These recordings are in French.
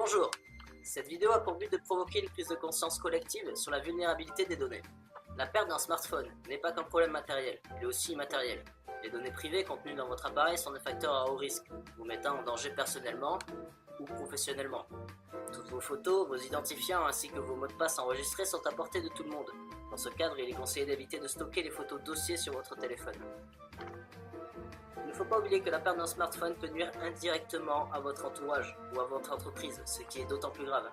Bonjour, cette vidéo a pour but de provoquer une prise de conscience collective sur la vulnérabilité des données. La perte d'un smartphone n'est pas qu'un problème matériel, il est aussi immatériel. Les données privées contenues dans votre appareil sont des facteurs à haut risque, vous mettant en danger personnellement ou professionnellement. Toutes vos photos, vos identifiants ainsi que vos mots de passe enregistrés sont à portée de tout le monde. Dans ce cadre, il est conseillé d'éviter de stocker les photos dossiers sur votre téléphone. Il ne faut pas oublier que la perte d'un smartphone peut nuire indirectement à votre entourage ou à votre entreprise, ce qui est d'autant plus grave.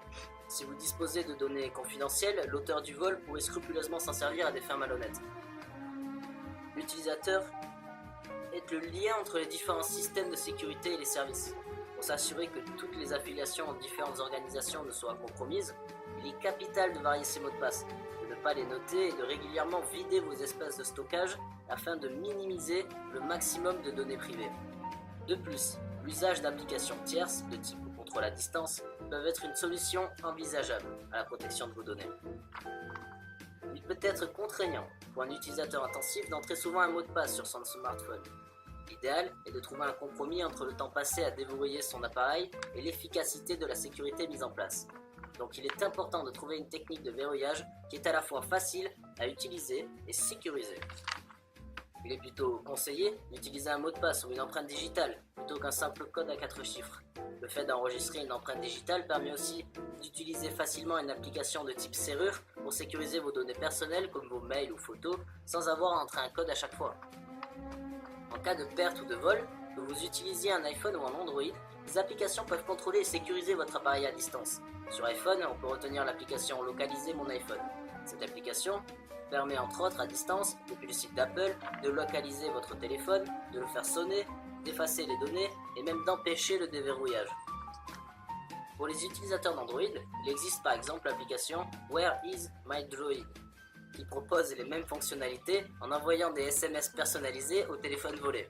Si vous disposez de données confidentielles, l'auteur du vol pourrait scrupuleusement s'en servir à des fins malhonnêtes. L'utilisateur est le lien entre les différents systèmes de sécurité et les services. Pour s'assurer que toutes les affiliations aux différentes organisations ne soient compromises, il est capital de varier ses mots de passe, de ne pas les noter et de régulièrement vider vos espaces de stockage afin de minimiser le maximum de données privées. De plus, l'usage d'applications tierces de type contrôle à distance peuvent être une solution envisageable à la protection de vos données. Il peut être contraignant pour un utilisateur intensif d'entrer souvent un mot de passe sur son smartphone. L'idéal est de trouver un compromis entre le temps passé à déverrouiller son appareil et l'efficacité de la sécurité mise en place. Donc il est important de trouver une technique de verrouillage qui est à la fois facile à utiliser et sécurisée. Il est plutôt conseillé d'utiliser un mot de passe ou une empreinte digitale plutôt qu'un simple code à 4 chiffres. Le fait d'enregistrer une empreinte digitale permet aussi d'utiliser facilement une application de type serrure pour sécuriser vos données personnelles comme vos mails ou photos sans avoir à entrer un code à chaque fois. En cas de perte ou de vol, que vous utilisiez un iPhone ou un Android, les applications peuvent contrôler et sécuriser votre appareil à distance. Sur iPhone, on peut retenir l'application Localiser mon iPhone. Cette application permet entre autres à distance, depuis le site d'Apple, de localiser votre téléphone, de le faire sonner, d'effacer les données et même d'empêcher le déverrouillage. Pour les utilisateurs d'Android, il existe par exemple l'application Where is my Droid qui propose les mêmes fonctionnalités en envoyant des SMS personnalisés au téléphone volé.